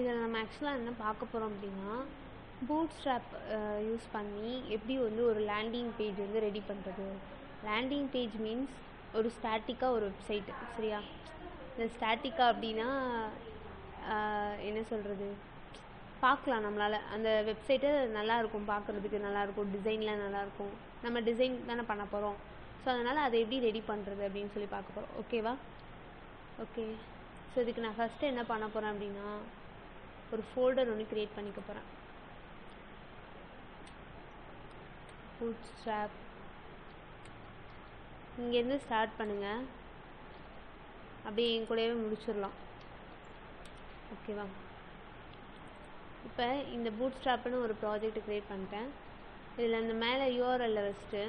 இதில் நம்ம ஆக்சுவலாக என்ன பார்க்க போகிறோம் அப்படின்னா, பூட்ஸ்ட்ராப் யூஸ் பண்ணி எப்படி வந்து ஒரு லேண்டிங் பேஜ் வந்து ரெடி பண்ணுறது. லேண்டிங் பேஜ் மீன்ஸ் ஒரு ஸ்டாட்டிக்காக ஒரு வெப்சைட்டு, சரியா? இந்த ஸ்டாட்டிக்காக அப்படின்னா என்ன சொல்கிறது, பார்க்கலாம் நம்மளால் அந்த வெப்சைட்டு நல்லாயிருக்கும், பார்க்குறதுக்கு நல்லாயிருக்கும், டிசைன்லாம் நல்லாயிருக்கும். நம்ம டிசைன் தானே பண்ண போகிறோம். ஸோ அதனால் அதை எப்படி ரெடி பண்ணுறது அப்படின்னு சொல்லி பார்க்க போகிறோம். ஓகேவா? ஓகே. ஸோ இதுக்கு நான் ஃபஸ்ட்டு என்ன பண்ண போகிறேன் அப்படின்னா, ஒரு ஃபோல்டர் ஒன்று க்ரியேட் பண்ணிக்க போகிறேன். பூட்ஸ்ட்ராப் இங்கேருந்து ஸ்டார்ட் பண்ணுங்கள், அப்படியே என் கூடவே முடிச்சிடலாம். ஓகேவா? இப்போ இந்த பூட்ஸ்ட்ராப்னு ஒரு ப்ராஜெக்ட் க்ரியேட் பண்ணிட்டேன். இதில் இந்த மேலே யூஆர்எல்ல வச்சுட்டு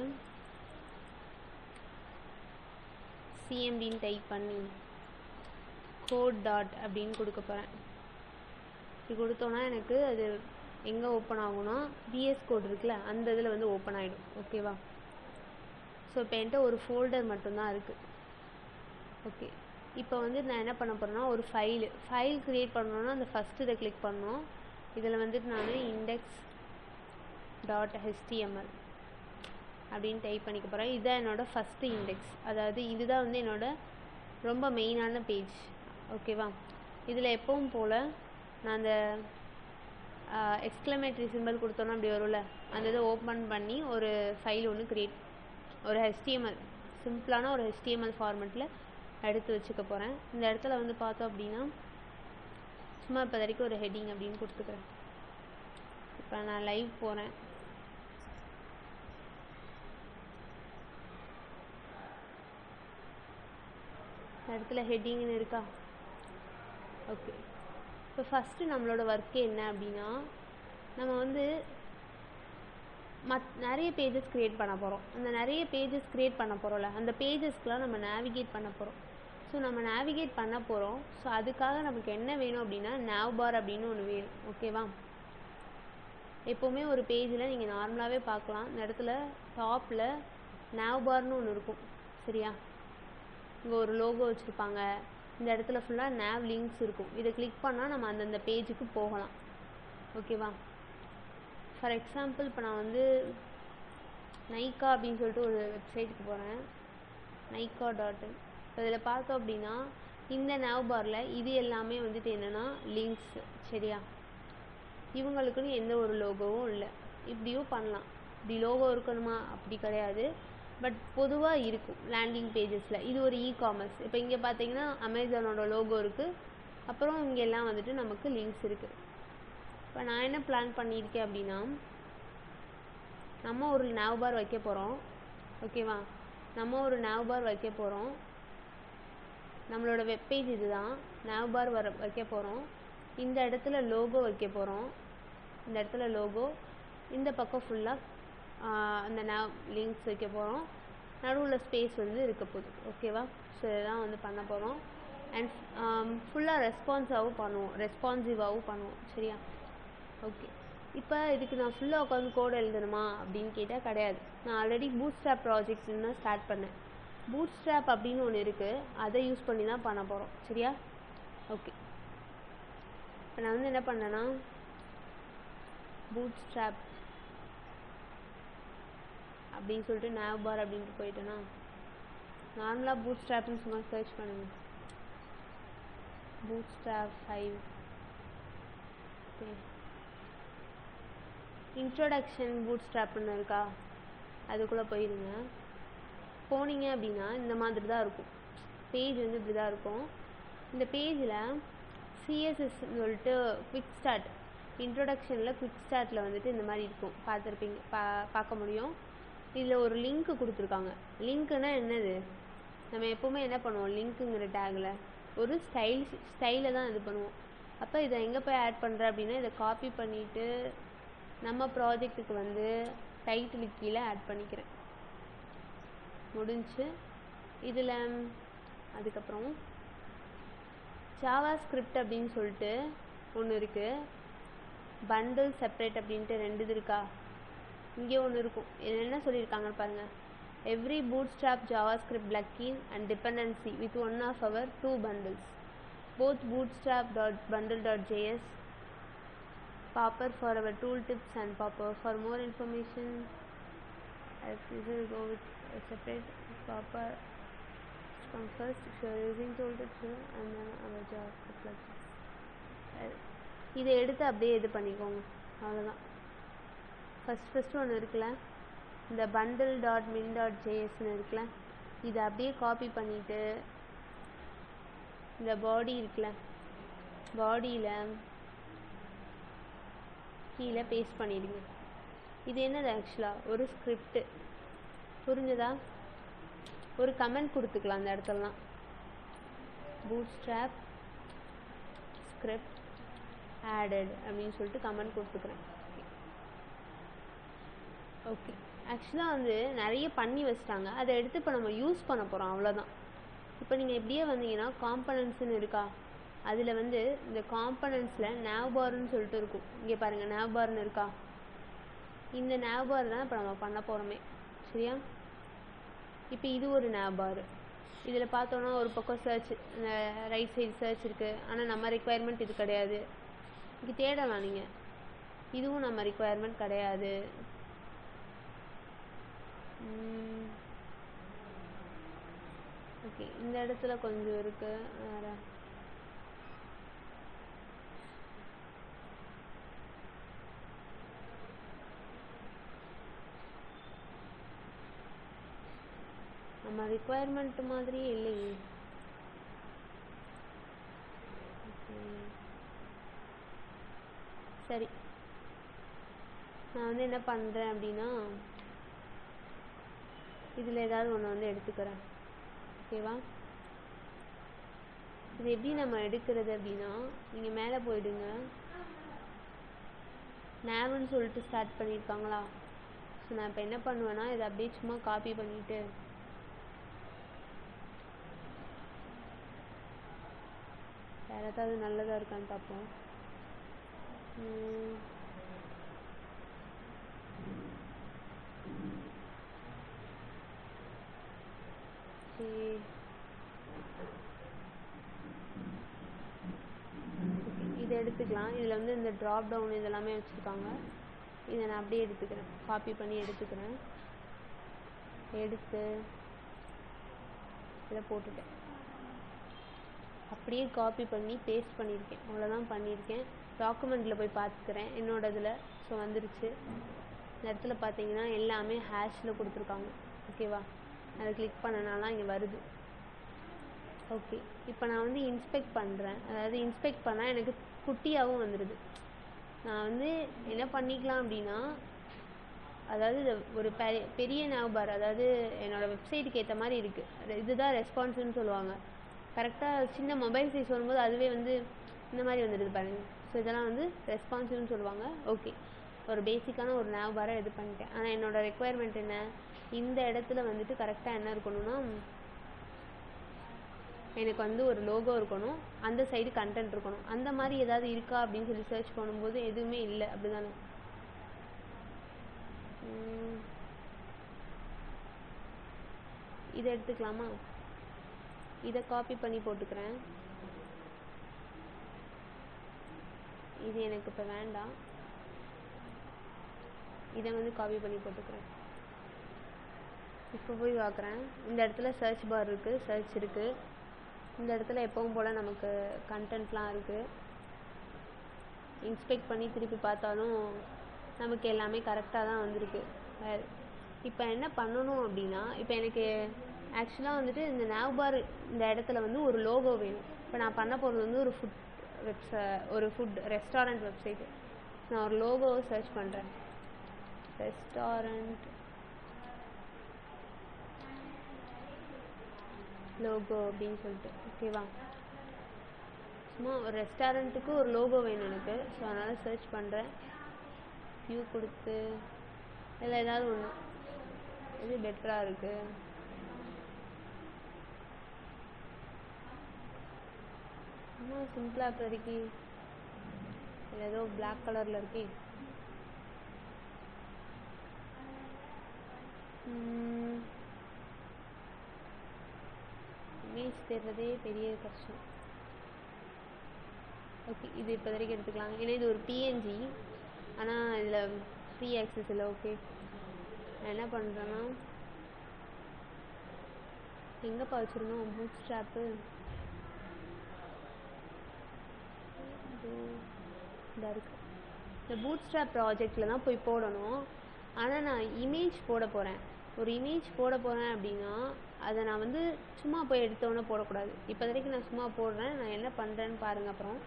சிஎம்டின்னு டைப் பண்ணி கோட் டாட் அப்படின்னு கொடுக்க போகிறேன். இப்படி கொடுத்தோன்னா எனக்கு அது எங்கே ஓப்பன் ஆகும்னா பிஎஸ் கோட் இருக்குல்ல, அந்த இதில் வந்து ஓப்பன் ஆகிடும். ஓகேவா? ஸோ இப்போ என்கிட்ட ஒரு ஃபோல்டர் மட்டும்தான் இருக்குது. ஓகே. இப்போ வந்து நான் என்ன பண்ண போகிறேன்னா, ஒரு ஃபைல் க்ரியேட் பண்ணணுன்னா அந்த ஃபஸ்ட்டு இதை கிளிக் பண்ணணும். இதில் வந்துட்டு நான் இண்டெக்ஸ் டாட் HTML அப்படின்னு டைப் பண்ணிக்க போகிறேன். இதுதான் என்னோடய ஃபஸ்ட்டு இண்டெக்ஸ், அதாவது இதுதான் வந்து என்னோடய ரொம்ப மெயினான பேஜ். ஓகேவா? இதில் எப்பவும் போல் நான் அந்த எக்ஸ்க்ளமேட்டரி சிம்பிள் கொடுத்தோன்னா அப்படி வரும்ல, அந்த இதை ஓப்பன் பண்ணி ஒரு ஃபைல் ஒன்று ஒரு HTML சிம்பிளான ஒரு HTML ஃபார்மெட்டில் எடுத்து வச்சுக்க போகிறேன். இந்த இடத்துல வந்து பார்த்தோம் அப்படின்னா சும்மா இப்போ வரைக்கும் ஒரு ஹெட்டிங் அப்படின்னு கொடுத்துக்கிறேன். இப்போ நான் லைவ் போகிறேன். இந்த இடத்துல ஹெட்டிங்னு இருக்கா? ஓகே. இப்போ ஃபஸ்ட்டு நம்மளோட ஒர்க்கே என்ன அப்படின்னா, நம்ம வந்து நிறைய பேஜஸ் க்ரியேட் பண்ண போகிறோம். அந்த நிறைய பேஜஸ் க்ரியேட் பண்ண போகிறோம்ல, அந்த பேஜஸ்க்கெலாம் நம்ம நேவிகேட் பண்ண போகிறோம். ஸோ நம்ம நேவிகேட் பண்ண போகிறோம். ஸோ அதுக்காக நமக்கு என்ன வேணும் அப்படின்னா, nav bar அப்படின்னு ஒன்று வேணும். ஓகேவா? எப்போவுமே ஒரு பேஜில் நீங்கள் நார்மலாகவே பார்க்கலாம், இந்த இடத்துல டாப்பில் nav barன்னு ஒன்று இருக்கும், சரியா? இங்கே ஒரு லோகோ வச்சுருப்பாங்க, இந்த இடத்துல ஃபுல்லாக nav லிங்க்ஸ் இருக்கும். இதை கிளிக் பண்ணால் நம்ம அந்தந்த பேஜுக்கு போகலாம். ஓகேவா? ஃபார் எக்ஸாம்பிள் இப்போ நான் வந்து நைக்கா அப்படின்னு சொல்லிட்டு ஒரு வெப்சைட்டுக்கு போகிறேன், நைக்கா .in. இப்போ இதில் பார்த்தோம் அப்படின்னா இந்த nav barல இது எல்லாமே வந்துட்டு என்னென்னா லிங்க்ஸ், சரியா? இவங்களுக்குன்னு எந்த ஒரு லோகோவும் இல்லை. இப்படியும் பண்ணலாம். இப்படி லோகோ இருக்கணுமா அப்படி கிடையாது, பட் பொதுவாக இருக்கும் லேண்டிங் பேஜஸில். இது ஒரு காமர்ஸ். இப்போ இங்கே பார்த்தீங்கன்னா அமேசானோட லோகோ இருக்குது, அப்புறம் இங்கெல்லாம் வந்துட்டு நமக்கு லிங்க்ஸ் இருக்குது. இப்போ நான் என்ன பிளான் பண்ணியிருக்கேன் அப்படின்னா, நம்ம ஒரு nav bar வைக்க போகிறோம். ஓகேவா? நம்ம ஒரு nav bar வைக்க போகிறோம். நம்மளோட வெப்பேஜ் இது தான். nav bar வைக்க போகிறோம். இந்த இடத்துல லோகோ வைக்க போகிறோம். இந்த இடத்துல லோகோ, இந்த பக்கம் ஃபுல்லாக அந்த nav லிங்க்ஸ் வைக்க போகிறோம். நடுவில் ஸ்பேஸ் வந்து இருக்க போகுது. ஓகேவா? ஸோ இதுதான் வந்து பண்ண போகிறோம். அண்ட் ஃபுல்லாக ரெஸ்பான்சிவாகவும் பண்ணுவோம், சரியா? ஓகே. இப்போ இதுக்கு நான் ஃபுல்லாக உட்காந்து கோட் எழுதணுமா அப்படின்னு கேட்டால் கிடையாது. நான் ஆல்ரெடி பூட்ஸ்ட்ராப் ப்ராஜெக்ட்ஸ்ன்னு தான் ஸ்டார்ட் பண்ணேன். பூட்ஸ்ட்ராப் அப்படின்னு ஒன்று இருக்குது, அதை யூஸ் பண்ணி தான் பண்ண போகிறோம், சரியா? ஓகே. இப்போ நான் வந்து என்ன பண்ணேன்னா, பூட்ஸ்ட்ராப் அப்படின்னு சொல்லிட்டு nav bar அப்படின்ட்டு போயிட்டேன்னா, நார்மலாக பூட்ஸ்ட்ராப்னு சும்மா சர்ச் பண்ணுங்க, பூட்ஸ்ட்ராப் 5. ஓகே. இன்ட்ரோடக்ஷன் பூட்ஸ்ட்ராப்னு இருக்கா, அதுக்குள்ளே போயிருங்க. போனீங்க அப்படின்னா இந்த மாதிரி தான் இருக்கும் பேஜ், வந்து இப்படி தான் இருக்கும். இந்த பேஜில் சிஎஸ்எஸ்ன்னு சொல்லிட்டு குவிக் ஸ்டார்ட், இன்ட்ரோடக்ஷனில் குவிக் ஸ்டார்ட்டில் வந்துட்டு இந்த மாதிரி இருக்கும், பார்த்துருப்பீங்க, பார்க்க முடியும். இதில் ஒரு லிங்க்கு கொடுத்துருக்காங்க. லிங்க்குன்னா என்னது, நம்ம எப்போவுமே என்ன பண்ணுவோம், லிங்க்குங்கிற டேகில் ஒரு ஸ்டைலை தான் இது பண்ணுவோம். அப்போ இதை எங்கே போய் ஆட் பண்ணுறேன் அப்படின்னா, இதை காப்பி பண்ணிவிட்டு நம்ம ப்ராஜெக்ட்டுக்கு வந்து டைட்டிலுக்கு கீழே ஆட் பண்ணிக்கிறேன். முடிஞ்சு. இதில் அதுக்கப்புறம் ஜாவா ஸ்கிரிப்ட் அப்படின்னு சொல்லிட்டு ஒன்று இருக்குது, பண்டில் செப்பரேட் அப்படின்ட்டு 2 இது இருக்கா. இங்கே ஒன்று இருக்கும், இது என்ன சொல்லியிருக்காங்கன்னு பாருங்கள். Every bootstrap JavaScript plugin and dependency with one of our 2 bundles. Both bootstrap.bundle.js Popper for our tool tips and Popper. For more information, as usual, go with a separate Popper. Come first if you are using tool tips and then our JavaScript plugins. இதை எடுத்து அப்படியே இது பண்ணிக்கோங்க, அவ்வளோதான். First ஒன்று இருக்குல்ல, இந்த bundle.min.jsன்னு இருக்குல்ல, இதை அப்படியே காப்பி பண்ணிவிட்டு இந்த பாடி இருக்குல்ல, பாடியில் கீழே பேஸ்ட் பண்ணிடுங்க. இது என்னது ஆக்சுவலாக ஒரு ஸ்கிரிப்ட், புரிஞ்சதா? ஒரு கமெண்ட் கொடுத்துக்கலாம் அந்த இடத்துலலாம், bootstrap script added அப்படின்னு சொல்லிட்டு கமெண்ட் கொடுத்துக்கிறேன். ஓகே, ஆக்சுவலாக வந்து நிறைய பண்ணி வச்சிட்டாங்க, அதை எடுத்து இப்போ நம்ம யூஸ் பண்ண போகிறோம், அவ்வளோதான். இப்போ நீங்கள் எப்படியே வந்தீங்கன்னா காம்பனன்ட்ஸ்னு இருக்கா, அதில் வந்து இந்த காம்பனன்ட்ஸில் navbarன்னு சொல்லிட்டு இருக்கும். இங்கே பாருங்கள், navbarன்னு இருக்கா, இந்த navbar தான் இப்போ நம்ம பண்ண போகிறோமே, சரியா? இப்போ இது ஒரு navbar. இதில் பார்த்தோன்னா ஒரு பக்கம் சர்ச், ரைட் சைடு சர்ச் இருக்குது, ஆனால் நம்ம ரெக்குவயர்மெண்ட் இது கிடையாது. இங்கே தேடலாம் நீங்கள், இதுவும் நம்ம ரெக்குவயர்மெண்ட் கிடையாது. ஓகே, இந்த இடத்துல கொஞ்சம் இருக்குது. வேறு நம்ம ரிக்குவயர்மெண்ட் மாதிரியே இல்லையே. சரி, நான் வந்து என்ன பண்ணுறேன் அப்படின்னா, இதில் ஏதாவது ஒன்று வந்து எடுத்துக்கிறேன், ஓகேவா? இது எப்படி நம்ம எடுக்கிறது அப்படின்னா, நீங்கள் மேலே போயிடுங்க, நேவுன்னு சொல்லிட்டு ஸ்டார்ட் பண்ணியிருக்காங்களா? ஸோ நான் இப்போ என்ன பண்ணுவேன்னா, இதை அப்படியே சும்மா காப்பி பண்ணிவிட்டு வேறு ஏதாவது நல்லதாக இருக்கான்னு பார்ப்போம். சரி, இதை எடுத்துக்கலாம். இதில் வந்து இந்த ட்ராப் டவுன் இதெல்லாமே வச்சுருக்காங்க. இதை நான் அப்படியே எடுத்துக்கிறேன், காப்பி பண்ணி எடுத்துக்கிறேன். எடுத்து இதை போட்டுட்டேன், அப்படியே காப்பி பண்ணி பேஸ்ட் பண்ணியிருக்கேன், அவ்வளோதான் பண்ணியிருக்கேன். டாக்குமெண்ட்டில் போய் பார்த்துக்கிறேன் என்னோட இதில். ஸோ வந்துருச்சு. இந்த இடத்துல பார்த்தீங்கன்னா எல்லாமே ஹேஷில் கொடுத்துருக்காங்க, ஓகேவா? அதை கிளிக் பண்ணனாலாம் இங்கே வருது. ஓகே, இப்போ நான் வந்து இன்ஸ்பெக்ட் பண்ணுறேன். அதாவது இன்ஸ்பெக்ட் பண்ணால் எனக்கு குட்டியாகவும் வந்துடுது. நான் வந்து என்ன பண்ணிக்கலாம் அப்படின்னா, அதாவது இது ஒரு பெரிய navbar, அதாவது என்னோடய வெப்சைட்டுக்கு ஏற்ற மாதிரி இருக்குது. இதுதான் ரெஸ்பான்ஸ்ன்னு சொல்லுவாங்க. கரெக்டாக சின்ன மொபைல் சைஸ் வரும்போது அதுவே வந்து இந்த மாதிரி வந்துடுது பாருங்கள். ஸோ இதெல்லாம் வந்து ரெஸ்பான்சிவ்னு சொல்லுவாங்க. ஓகே, ஒரு பேசிக்கான ஒரு navbar-ஐ இது பண்ணிட்டேன். ஆனால் என்னோடய ரெக்குவயர்மெண்ட் என்ன, இந்த இடத்துல வந்துட்டு கரெக்டாக என்ன இருக்கணும்னா, எனக்கு வந்து ஒரு லோகோ இருக்கணும், அந்த சைடு கண்டென்ட் இருக்கணும். அந்த மாதிரி ஏதாவது இருக்கா அப்படின்னு சொல்லி சர்ச் பண்ணும்போது எதுவுமே இல்லை, அப்படி தானே? இதை எடுத்துக்கலாமா? இதை காப்பி பண்ணி போட்டுக்கிறேன். இது எனக்கு இப்போ வேண்டாம், இதை வந்து காப்பி பண்ணி போட்டுக்கிறேன். இப்போ போய் பார்க்குறேன், இந்த இடத்துல சர்ச் பார் இருக்குது, சர்ச் இருக்குது. இந்த இடத்துல எப்பவும் போல் நமக்கு கண்டென்ட்லாம் இருக்குது. இன்ஸ்பெக்ட் பண்ணி திருப்பி பார்த்தாலும் நமக்கு எல்லாமே கரெக்டாக தான் வந்திருக்கு. இப்போ என்ன பண்ணணும் அப்படின்னா, இப்போ எனக்கு ஆக்சுவலாக வந்துட்டு இந்த navbar இந்த இடத்துல வந்து ஒரு லோகோ வேணும். இப்போ நான் பண்ண போகிறது வந்து ஒரு ஃபுட் ரெஸ்டாரண்ட் வெப்சைட்டு. நான் ஒரு லோகோவை சர்ச் பண்ணுறேன், ரெஸ்டாரண்ட் லோகோ அப்படின்னு சொல்லிட்டு, ஓகேவா? சும்மா ஒரு ரெஸ்டாரண்ட்டுக்கு ஒரு லோகோ வேணும் எனக்கு. ஸோ அதனால் சர்ச் பண்ணுறேன், வியூ கொடுத்து இல்லை ஏதாவது ஒன்று இது பெட்டராக இருக்குது. இன்னும் சிம்பிளாக இப்போதைக்கு இல்லை, ஏதோ பிளாக் கலரில் இருக்கே. இமேஜ் தேடுறதே பெரிய கஷ்டம். ஓகே, இது இப்போதைக்கு எடுத்துக்கலாம். ஏன்னா இது ஒரு பிஎன்ஜி, ஆனால் இதில் ஃப்ரீ ஆக்சஸ் இல்லை. ஓகே, நான் என்ன பண்ணுறேன்னா, எங்கேப்பா வச்சுருந்தோம் பூட் ஸ்ட்ராப்பு? இதாக இருக்குது. இந்த பூட் ஸ்ட்ராப் ப்ராஜெக்டில் தான் போய் போடணும். ஆனால் நான் இமேஜ் போட போகிறேன். ஒரு இமேஜ் போட போகிறேன் அப்படின்னா அதை நான் வந்து சும்மா போய் எடுத்தோன்னே போடக்கூடாது. இப்போதைக்கு நான் சும்மா போடுறேன். நான் என்ன பண்ணுறேன்னு பாருங்கள். அப்புறம்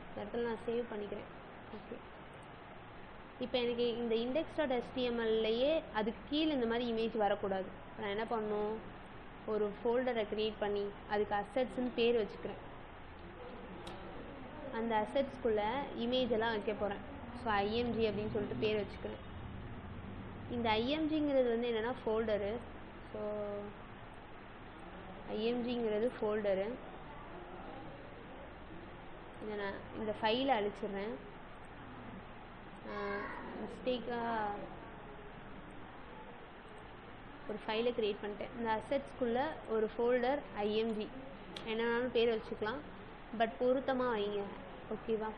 இந்த இடத்துல நான் சேவ் பண்ணிக்கிறேன். ஓகே, இப்போ எனக்கு இந்த index.htmlலையே அதுக்கு கீழே இந்த மாதிரி இமேஜ் வரக்கூடாது. நான் என்ன பண்ணணும், ஒரு ஃபோல்டரை க்ரியேட் பண்ணி அதுக்கு அசெட்ஸ்ன்னு பேர் வச்சுக்கிறேன். அந்த அசெட்ஸ்குள்ளே இமேஜ் எல்லாம் வைக்க போகிறேன். ஸோ ஐஎம்ஜி அப்படின்னு சொல்லிட்டு பேர் வச்சுக்கிறேன். இந்த ஐஎம்ஜிங்கிறது வந்து என்னென்னா ஃபோல்டரு. So ஐஎம்ஜிங்கிறது folder. இதை நான் இந்த ஃபைலை அழிச்சிடுறேன். மிஸ்டேக்காக ஒரு ஃபைலை க்ரியேட் பண்ணிட்டேன். இந்த அசெட்ஸ்குள்ளே ஒரு ஃபோல்டர் ஐஎம்ஜி என்னன்னாலும் பேர் வச்சுக்கலாம், பட் பொருத்தமாக வைங்க. ஓகேவா?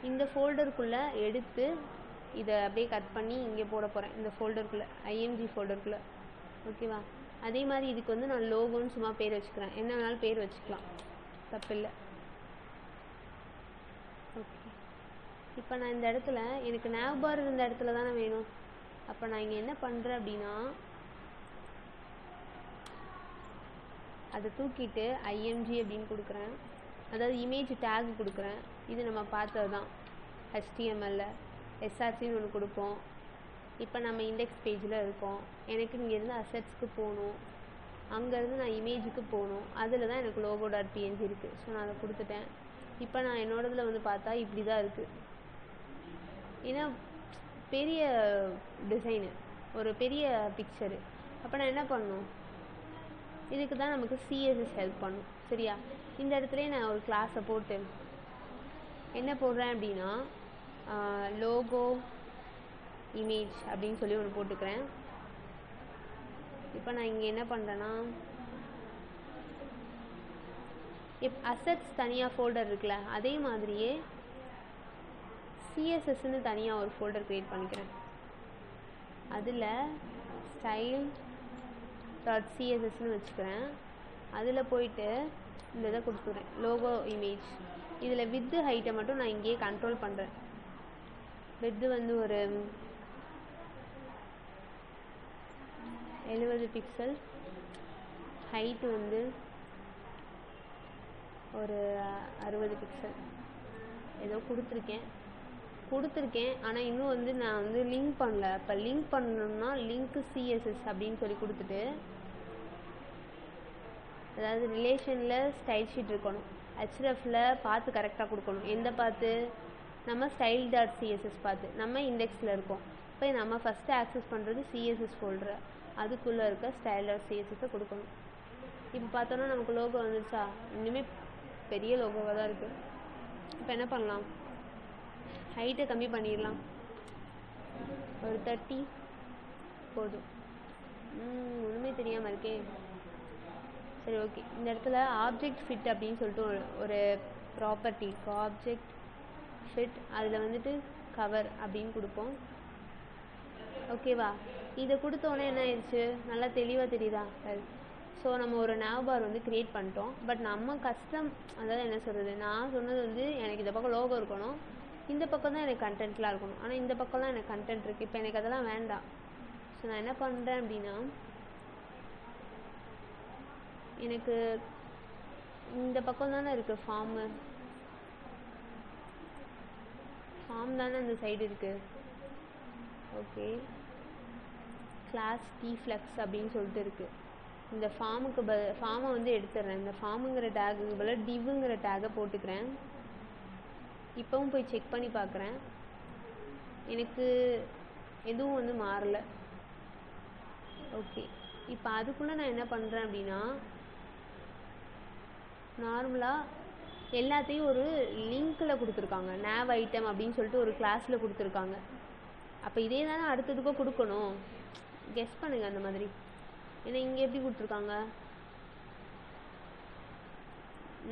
இந்த ஃபோல்டருக்குள்ளே எடுத்து இதை அப்படியே கட் பண்ணி இங்கே போட போகிறேன். இந்த ஃபோல்டருக்குள்ளே, ஐஎம்ஜி ஃபோல்டருக்குள்ளே. ஓகேவா? அதே மாதிரி இதுக்கு வந்து நான் லோகோன்னு சும்மா பேர் வச்சுக்கிறேன். என்ன வேணாலும் பேர் வச்சுக்கலாம், தப்பில்லை. ஓகே, இப்போ நான் இந்த இடத்துல எனக்கு nav bar இந்த இடத்துல தானே வேணும். அப்போ நான் இங்கே என்ன பண்ணுறேன் அப்படின்னா, அதை தூக்கிட்டு ஐஎம்ஜி அப்படின்னு கொடுக்குறேன். அதாவது இமேஜ் டேக் கொடுக்குறேன். இது நம்ம பார்த்தது தான் HTML SRCன்னு ஒன்று கொடுப்போம். இப்போ நம்ம இண்டெக்ஸ் பேஜில் இருக்கோம். எனக்கு இங்கேருந்து அசெட்ஸ்க்கு போகணும், அங்கேருந்து நான் இமேஜுக்கு போகணும். அதில் தான் எனக்கு logo.png இருக்குது. ஸோ நான் அதை கொடுத்துட்டேன். இப்போ நான் என்னோடதில் வந்து பார்த்தா இப்படி தான் இருக்குது. ஏன்னா பெரிய டிசைனு, ஒரு பெரிய பிக்சரு. அப்போ நான் என்ன பண்ணணும், இதுக்கு தான் நமக்கு CSS ஹெல்ப் பண்ணும். சரியா? இந்த இடத்துலேயே நான் ஒரு கிளாஸை போட்டு என்ன போடுறேன் அப்படின்னா, லோகோ இமேஜ் அப்படின்னு சொல்லி ஒன்று போட்டுக்கிறேன். இப்போ நான் இங்கே என்ன பண்ணுறேன்னா, அசெட்ஸ் தனியாக ஃபோல்டர் இருக்குல்ல, அதே மாதிரியே CSSன்னு தனியாக ஒரு ஃபோல்டர் க்ரியேட் பண்ணிக்கிறேன். அதில் style.cssன்னு வச்சுக்கிறேன். அதில் போயிட்டு இந்த இதை கொடுத்துக்கிறேன், லோகோ இமேஜ். இதில் வித்து ஹைட்டை மட்டும் நான் இங்கேயே கண்ட்ரோல் பண்ணுறேன். வித்து வந்து ஒரு 70 பிக்சல், ஹைட்டு வந்து ஒரு 60 பிக்சல் ஏதோ கொடுத்துருக்கேன். ஆனால் இன்னும் வந்து நான் வந்து லிங்க் பண்ணல. இப்போ லிங்க் பண்ணணும்னா லிங்க்கு CSS அப்படின்னு சொல்லி கொடுத்துட்டு, அதாவது ரிலேஷனில் ஸ்டைல் ஷீட் இருக்கணும், HREFல பார்த்து கரெக்டாக கொடுக்கணும். எந்த பார்த்து, நம்ம style.css பார்த்து நம்ம இண்டெக்ஸில் இருக்கோம். இப்போ நம்ம ஃபஸ்ட்டு ஆக்சஸ் பண்ணுறது CSS ஃபோல்டரை, அதுக்குள்ளே இருக்க style.cssஸை கொடுக்கணும். இப்போ பார்த்தோன்னா நமக்கு லோகோ வந்துருச்சா? இன்னுமே பெரிய லோகோவாக தான் இருக்குது. இப்போ என்ன பண்ணலாம், ஹைட்டை கம்மி பண்ணிடலாம். ஒரு 30 போதும். ஒன்றுமே தெரியாமல் இருக்கே. சரி, ஓகே. இந்த இடத்துல ஆப்ஜெக்ட் ஃபிட் அப்படின்னு சொல்லிட்டு ஒரு ப்ராப்பர்ட்டி இருக்குது, ஆப்ஜெக்ட் ஃபிட். அதில் வந்துட்டு கவர் அப்படின்னு கொடுப்போம். ஓகேவா? இதை கொடுத்தோன்னே என்ன ஆயிடுச்சு, நல்லா தெளிவாக தெரியுதா? ஸோ நம்ம ஒரு nav bar வந்து க்ரியேட் பண்ணிட்டோம். பட் நம்ம கஸ்டம், அதாவது என்ன சொல்கிறது, நான் சொன்னது வந்து எனக்கு இந்த பக்கம் லோகோ இருக்கணும், இந்த பக்கம் தான் எனக்கு கண்டென்ட்லாம் இருக்கணும். ஆனால் இந்த பக்கம்லாம் எனக்கு கண்டென்ட் இருக்குது. இப்போ எனக்கு அதெல்லாம் வேண்டாம். ஸோ நான் என்ன பண்ணுறேன் அப்படின்னா, எனக்கு இந்த பக்கம் தானே இருக்குது ஃபார்ம் தானே இந்த சைடு இருக்குது. ஓகே, கிளாஸ் tflex அப்படின்னு சொல்லிட்டு இருக்குது. இந்த ஃபார்மை வந்து எடுத்துடுறேன். இந்த ஃபார்முங்கிற டேகுக்கு பதிலாக divங்கிற டேகை போட்டுக்கிறேன். இப்போவும் போய் செக் பண்ணி பார்க்குறேன், எனக்கு எதுவும் வந்து மாறலை. ஓகே, இப்போ அதுக்குள்ளே நான் என்ன பண்ணுறேன் அப்படின்னா, நார்மலாக எல்லாத்தையும் ஒரு லிங்க்கில் கொடுத்துருக்காங்க. nav ஐட்டம் அப்படின்னு சொல்லிட்டு ஒரு கிளாஸில் கொடுத்துருக்காங்க. அப்போ இதே தானே அடுத்ததுக்கும் கொடுக்கணும். கெஸ் பண்ணுங்கள் அந்த மாதிரி. ஏன்னா இங்கே எப்படி கொடுத்துருக்காங்க,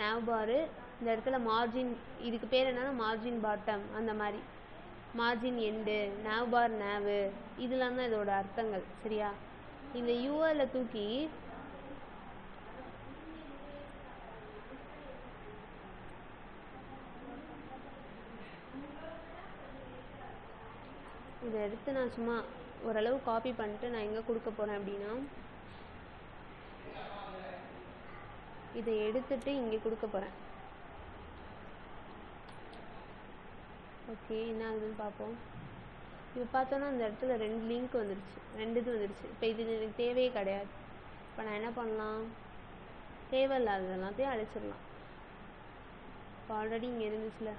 nav bar இந்த இடத்துல மார்ஜின், இதுக்கு பேர் என்னன்னா மார்ஜின் பாட்டம், அந்த மாதிரி மார்ஜின் எண்டு, nav பார் நேவு, இதெல்லாம் தான் இதோட அர்த்தங்கள். சரியா? இந்த யூஆர்ல தூக்கி இதை எடுத்து நான் சும்மா ஓரளவு காப்பி பண்ணிட்டு நான் எங்கே கொடுக்க போகிறேன் அப்படின்னா, இதை எடுத்துட்டு இங்கே கொடுக்க போகிறேன். ஓகே, என்ன ஆகுதுன்னு பார்ப்போம். இப்போ பார்த்தோன்னா அந்த இடத்துல 2 லிங்க் வந்துடுச்சு, 2 இது வந்துடுச்சு. இப்போ இது எனக்கு தேவையே கிடையாது. இப்போ நான் என்ன பண்ணலாம், தேவையில்லாத எல்லாத்தையும் அழிச்சிடலாம். இப்போ ஆல்ரெடி இங்கே இருந்துச்சுல,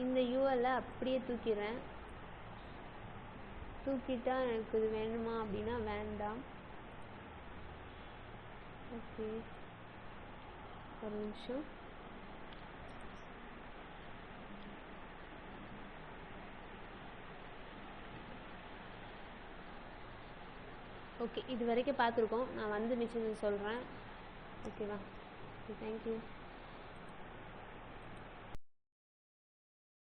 இந்த யூஎல்ல அப்படியே தூக்கிடுறேன். தூக்கிட்டா எனக்கு இது வேணுமா அப்படின்னா வேண்டாம். ஓகே, ஒரு நிமிஷம். ஓகே, இது வரைக்கும் பார்த்துருக்கோம். நான் வந்து மிச்சம் சொல்கிறேன். ஓகேவா? Okay, thank you.